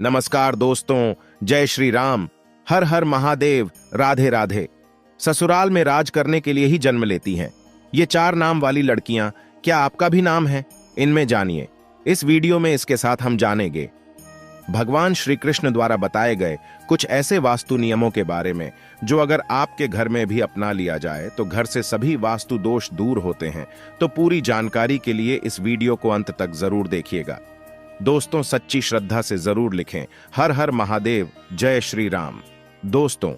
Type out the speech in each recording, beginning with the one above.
नमस्कार दोस्तों, जय श्री राम। हर हर महादेव। राधे राधे। ससुराल में राज करने के लिए ही जन्म लेती हैं ये 4 नाम वाली लड़कियां। क्या आपका भी नाम है? इनमें जानिए इस वीडियो में। इसके साथ हम जानेंगे भगवान श्री कृष्ण द्वारा बताए गए कुछ ऐसे वास्तु नियमों के बारे में जो अगर आपके घर में भी अपना लिया जाए तो घर से सभी वास्तु दोष दूर होते हैं। तो पूरी जानकारी के लिए इस वीडियो को अंत तक जरूर देखिएगा। दोस्तों, सच्ची श्रद्धा से जरूर लिखें हर हर महादेव, जय श्री राम। दोस्तों,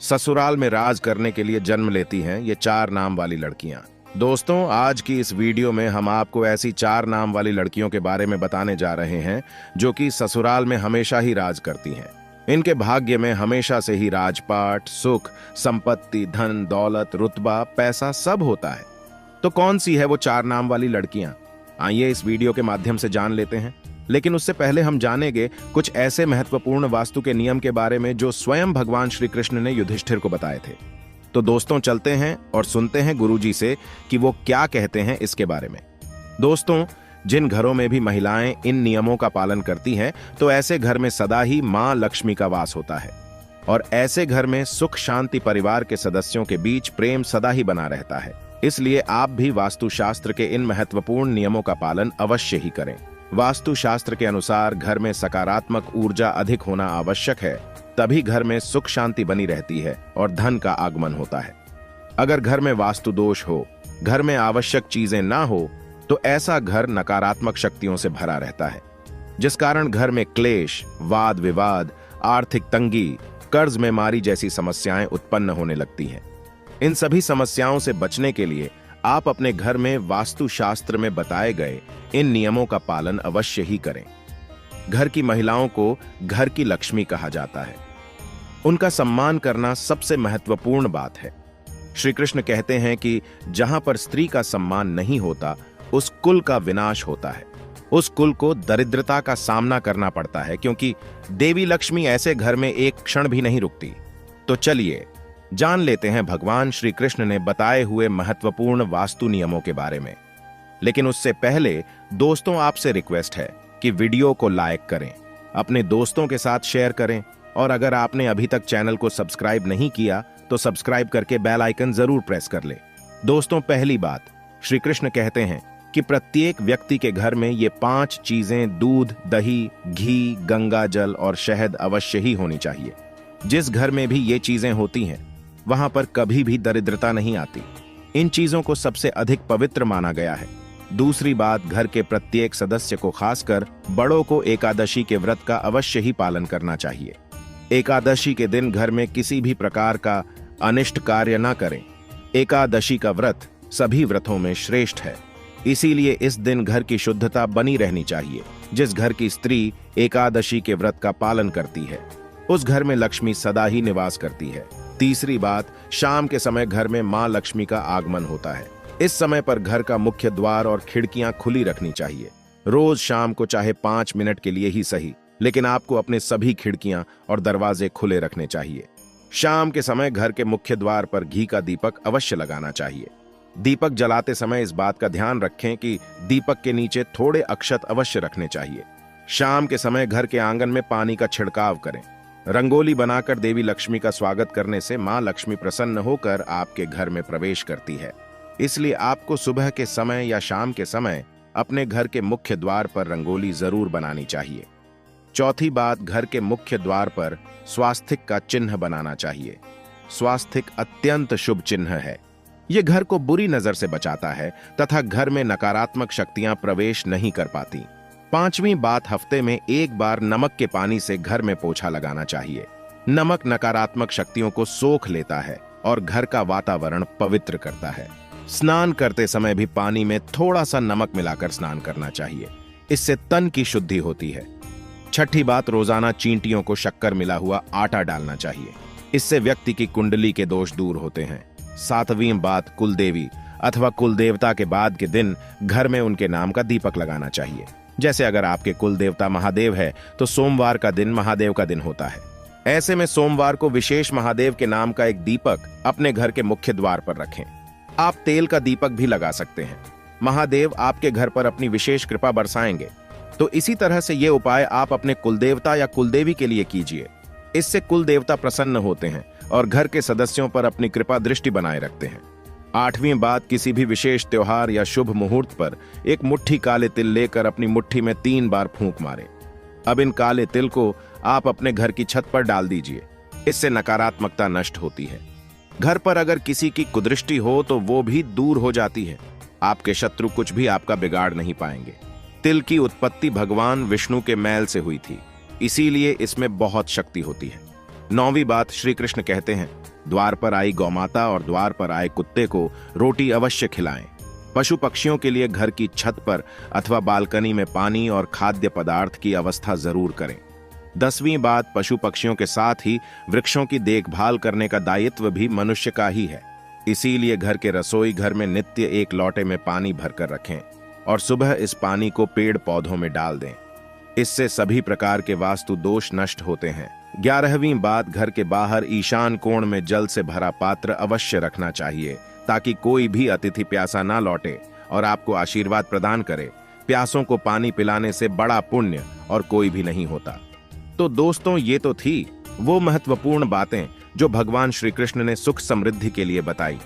ससुराल में राज करने के लिए जन्म लेती हैं ये 4 नाम वाली लड़कियां। दोस्तों, आज की इस वीडियो में हम आपको ऐसी 4 नाम वाली लड़कियों के बारे में बताने जा रहे हैं जो कि ससुराल में हमेशा ही राज करती हैं। इनके भाग्य में हमेशा से ही राजपाट, सुख, संपत्ति, धन, दौलत, रुतबा, पैसा सब होता है। तो कौन सी है वो 4 नाम वाली लड़कियां? आइए इस वीडियो के माध्यम से जान लेते हैं। लेकिन उससे पहले हम जानेंगे कुछ ऐसे महत्वपूर्ण वास्तु के नियम के बारे में जो स्वयं भगवान श्री कृष्ण ने युधिष्ठिर को बताए थे। तो दोस्तों, चलते हैं और सुनते हैं गुरुजी से कि वो क्या कहते हैं इसके बारे में। दोस्तों, जिन घरों में भी महिलाएं इन नियमों का पालन करती हैं तो ऐसे घर में सदा ही मां लक्ष्मी का वास होता है और ऐसे घर में सुख शांति, परिवार के सदस्यों के बीच प्रेम सदा ही बना रहता है। इसलिए आप भी वास्तुशास्त्र के इन महत्वपूर्ण नियमों का पालन अवश्य ही करें। वास्तुशास्त्र के अनुसार घर में सकारात्मक ऊर्जा अधिक होना आवश्यक है, तभी घर में सुख शांति बनी रहती है और धन का आगमन होता है। अगर घर में वास्तु दोष हो, घर में आवश्यक चीजें ना हो, तो ऐसा घर नकारात्मक शक्तियों से भरा रहता है, जिस कारण घर में क्लेश, वाद विवाद, आर्थिक तंगी, कर्ज में मारी जैसी समस्याएं उत्पन्न होने लगती हैं। इन सभी समस्याओं से बचने के लिए आप अपने घर में वास्तुशास्त्र में बताए गए इन नियमों का पालन अवश्य ही करें। घर की महिलाओं को घर की लक्ष्मी कहा जाता है। उनका सम्मान करना सबसे महत्वपूर्ण बात है। श्री कृष्ण कहते हैं कि जहां पर स्त्री का सम्मान नहीं होता उस कुल का विनाश होता है। उस कुल को दरिद्रता का सामना करना पड़ता है, क्योंकि देवी लक्ष्मी ऐसे घर में एक क्षण भी नहीं रुकती। तो चलिए जान लेते हैं भगवान श्री कृष्ण ने बताए हुए महत्वपूर्ण वास्तु नियमों के बारे में। लेकिन उससे पहले दोस्तों, आपसे रिक्वेस्ट है कि वीडियो को लाइक करें, अपने दोस्तों के साथ शेयर करें और अगर आपने अभी तक चैनल को सब्सक्राइब नहीं किया तो सब्सक्राइब करके बेल आइकन जरूर प्रेस कर ले। दोस्तों, पहली बात, श्री कृष्ण कहते हैं कि प्रत्येक व्यक्ति के घर में ये 5 चीजें दूध, दही, घी, गंगा जल और शहद अवश्य ही होनी चाहिए। जिस घर में भी ये चीजें होती हैं वहां पर कभी भी दरिद्रता नहीं आती। इन चीजों को सबसे अधिक पवित्र माना गया है। दूसरी बात, घर के प्रत्येक सदस्य को, खासकर बड़ों को एकादशी के व्रत का अवश्य ही पालन करना चाहिए। एकादशी के दिन घर में किसी भी प्रकार का अनिष्ट कार्य न करें। एकादशी का व्रत सभी व्रतों में श्रेष्ठ है, इसीलिए इस दिन घर की शुद्धता बनी रहनी चाहिए। जिस घर की स्त्री एकादशी के व्रत का पालन करती है उस घर में लक्ष्मी सदा ही निवास करती है। तीसरी बात, शाम के समय घर में मां लक्ष्मी का आगमन होता है। इस समय पर घर का मुख्य द्वार और खिड़कियां खुली रखनी चाहिए। रोज शाम को चाहे 5 मिनट के लिए ही सही, लेकिन आपको अपने सभी खिड़कियां और दरवाजे खुले रखने चाहिए। शाम के समय घर के मुख्य द्वार पर घी का दीपक अवश्य लगाना चाहिए। दीपक जलाते समय इस बात का ध्यान रखें कि दीपक के नीचे थोड़े अक्षत अवश्य रखने चाहिए। शाम के समय घर के आंगन में पानी का छिड़काव करें। रंगोली बनाकर देवी लक्ष्मी का स्वागत करने से मां लक्ष्मी प्रसन्न होकर आपके घर में प्रवेश करती है। इसलिए आपको सुबह के समय या शाम के समय अपने घर के मुख्य द्वार पर रंगोली जरूर बनानी चाहिए। चौथी बात, घर के मुख्य द्वार पर स्वास्तिक का चिन्ह बनाना चाहिए। स्वास्तिक अत्यंत शुभ चिन्ह है। यह घर को बुरी नजर से बचाता है तथा घर में नकारात्मक शक्तियां प्रवेश नहीं कर पाती। 5वीं बात, हफ्ते में एक बार नमक के पानी से घर में पोछा लगाना चाहिए। नमक नकारात्मक शक्तियों को सोख लेता है और घर का वातावरण पवित्र करता है। स्नान करते समय भी पानी में थोड़ा सा नमक मिलाकर स्नान करना चाहिए। इससे तन की शुद्धि होती है। छठी बात, रोजाना चींटियों को शक्कर मिला हुआ आटा डालना चाहिए। इससे व्यक्ति की कुंडली के दोष दूर होते हैं। 7वीं बात, कुलदेवी अथवा कुलदेवता के बाद के दिन घर में उनके नाम का दीपक लगाना चाहिए। जैसे अगर आपके कुल देवता महादेव है तो सोमवार का दिन महादेव का दिन होता है। ऐसे में सोमवार को विशेष महादेव के नाम का एक दीपक अपने घर के मुख्य द्वार पर रखें। आप तेल का दीपक भी लगा सकते हैं। महादेव आपके घर पर अपनी विशेष कृपा बरसाएंगे। तो इसी तरह से ये उपाय आप अपने कुलदेवता या कुलदेवी के लिए कीजिए। इससे कुल देवता प्रसन्न होते हैं और घर के सदस्यों पर अपनी कृपा दृष्टि बनाए रखते हैं। 8वीं बात, किसी भी विशेष त्योहार या शुभ मुहूर्त पर एक मुट्ठी काले तिल लेकर अपनी मुट्ठी में 3 बार फूंक मारें। अब इन काले तिल को आप अपने घर की छत पर डाल दीजिए। इससे नकारात्मकता नष्ट होती है। घर पर अगर किसी की कुदृष्टि हो तो वो भी दूर हो जाती है। आपके शत्रु कुछ भी आपका बिगाड़ नहीं पाएंगे। तिल की उत्पत्ति भगवान विष्णु के मैल से हुई थी, इसीलिए इसमें बहुत शक्ति होती है। 9वीं बात, श्री कृष्ण कहते हैं, द्वार पर आई गौमाता और द्वार पर आए कुत्ते को रोटी अवश्य खिलाएं। पशु पक्षियों के लिए घर की छत पर अथवा बालकनी में पानी और खाद्य पदार्थ की व्यवस्था जरूर करें। 10वीं बात, पशु पक्षियों के साथ ही वृक्षों की देखभाल करने का दायित्व भी मनुष्य का ही है। इसीलिए घर के रसोई घर में नित्य एक लोटे में पानी भरकर रखें और सुबह इस पानी को पेड़ पौधों में डाल दें। इससे सभी प्रकार के वास्तु दोष नष्ट होते हैं। 11वीं बात, घर के बाहर ईशान कोण में जल से भरा पात्र अवश्य रखना चाहिए ताकि कोई भी अतिथि प्यासा ना लौटे और आपको आशीर्वाद प्रदान करे। प्यासों को पानी पिलाने से बड़ा पुण्य और कोई भी नहीं होता। तो दोस्तों, ये तो थी वो महत्वपूर्ण बातें जो भगवान श्री कृष्ण ने सुख समृद्धि के लिए बताई।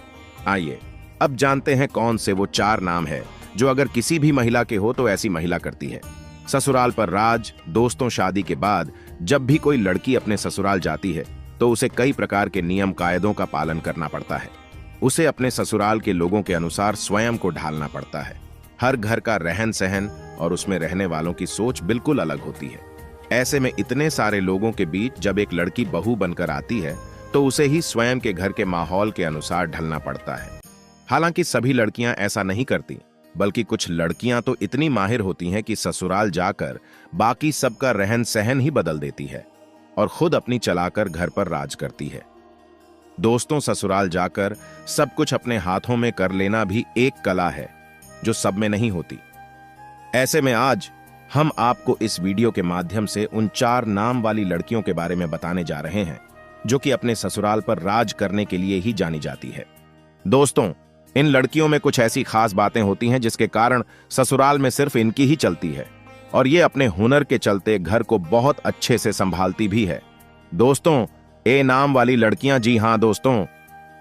आइए अब जानते हैं कौन से वो 4 नाम है जो अगर किसी भी महिला के हो तो ऐसी महिला करती है। ससुराल पर राज। दोस्तों, शादी के बाद जब भी कोई लड़की अपने ससुराल जाती है तो उसे कई प्रकार के नियम कायदों का पालन करना पड़ता है। उसे अपने ससुराल के लोगों के अनुसार स्वयं को ढालना पड़ता है। हर घर का रहन सहन और उसमें रहने वालों की सोच बिल्कुल अलग होती है। ऐसे में इतने सारे लोगों के बीच जब एक लड़की बहू बनकर आती है तो उसे ही स्वयं के घर के माहौल के अनुसार ढलना पड़ता है। हालांकि सभी लड़कियां ऐसा नहीं करती, बल्कि कुछ लड़कियां तो इतनी माहिर होती हैं कि ससुराल जाकर बाकी सबका रहन सहन ही बदल देती है और खुद अपनी चलाकर घर पर राज करती है। दोस्तों, ससुराल जाकर सब कुछ अपने हाथों में कर लेना भी एक कला है जो सब में नहीं होती। ऐसे में आज हम आपको इस वीडियो के माध्यम से उन 4 नाम वाली लड़कियों के बारे में बताने जा रहे हैं जो कि अपने ससुराल पर राज करने के लिए ही जानी जाती है। दोस्तों, इन लड़कियों में कुछ ऐसी खास बातें होती हैं जिसके कारण ससुराल में सिर्फ इनकी ही चलती है और ये अपने हुनर के चलते घर को बहुत अच्छे से संभालती भी है। दोस्तों, ए नाम वाली लड़कियां, जी हां दोस्तों,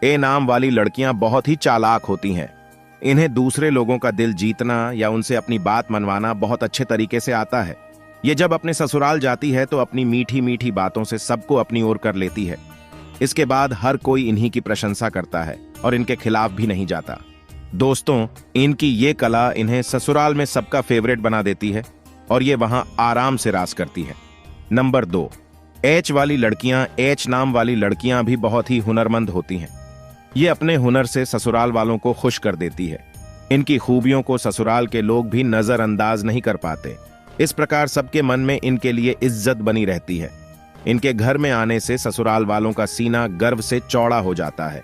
ए नाम वाली लड़कियां बहुत ही चालाक होती हैं। इन्हें दूसरे लोगों का दिल जीतना या उनसे अपनी बात मनवाना बहुत अच्छे तरीके से आता है। ये जब अपने ससुराल जाती है तो अपनी मीठी मीठी बातों से सबको अपनी ओर कर लेती है। इसके बाद हर कोई इन्हीं की प्रशंसा करता है और इनके खिलाफ भी नहीं जाता। दोस्तों, इनकी ये कला इन्हें ससुराल में सबका फेवरेट बना देती है और ये वहां आराम से राज करती है। नंबर 2, एच वाली लड़कियां। एच नाम वाली लड़कियां भी बहुत ही हुनरमंद होती हैं। ये अपने हुनर से ससुराल वालों को खुश कर देती है। इनकी खूबियों को ससुराल के लोग भी नजरअंदाज नहीं कर पाते। इस प्रकार सबके मन में इनके लिए इज्जत बनी रहती है। इनके घर में आने से ससुराल वालों का सीना गर्व से चौड़ा हो जाता है।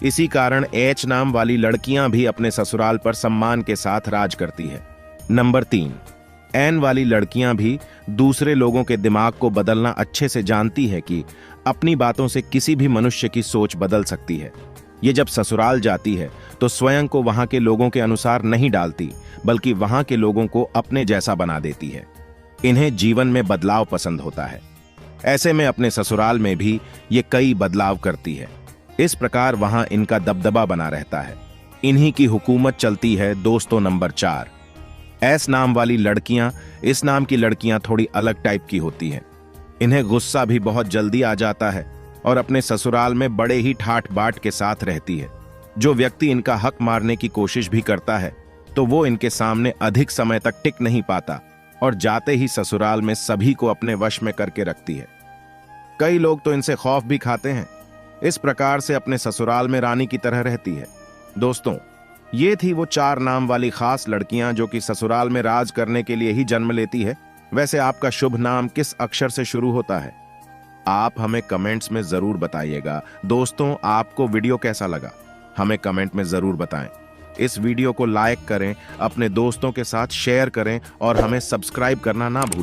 इसी कारण एच नाम वाली लड़कियां भी अपने ससुराल पर सम्मान के साथ राज करती है। नंबर 3, एन वाली लड़कियां भी दूसरे लोगों के दिमाग को बदलना अच्छे से जानती है कि अपनी बातों से किसी भी मनुष्य की सोच बदल सकती है। ये जब ससुराल जाती है तो स्वयं को वहां के लोगों के अनुसार नहीं डालती, बल्कि वहां के लोगों को अपने जैसा बना देती है। इन्हें जीवन में बदलाव पसंद होता है। ऐसे में अपने ससुराल में भी ये कई बदलाव करती है। इस प्रकार वहां इनका दबदबा बना रहता है। इन्हीं की हुकूमत चलती है। दोस्तों, नंबर 4, एस नाम वाली लड़कियां। इस नाम की लड़कियां थोड़ी अलग टाइप की होती हैं। इन्हें गुस्सा भी बहुत जल्दी आ जाता है और अपने ससुराल में बड़े ही ठाट बाट के साथ रहती है। जो व्यक्ति इनका हक मारने की कोशिश भी करता है तो वो इनके सामने अधिक समय तक टिक नहीं पाता और जाते ही ससुराल में सभी को अपने वश में करके रखती है। कई लोग तो इनसे खौफ भी खाते हैं। इस प्रकार से अपने ससुराल में रानी की तरह रहती है। दोस्तों, ये थी वो 4 नाम वाली खास लड़कियां जो कि ससुराल में राज करने के लिए ही जन्म लेती है। वैसे आपका शुभ नाम किस अक्षर से शुरू होता है? आप हमें कमेंट्स में जरूर बताइएगा। दोस्तों, आपको वीडियो कैसा लगा हमें कमेंट में जरूर बताएं। इस वीडियो को लाइक करें, अपने दोस्तों के साथ शेयर करें और हमें सब्सक्राइब करना ना भूलें।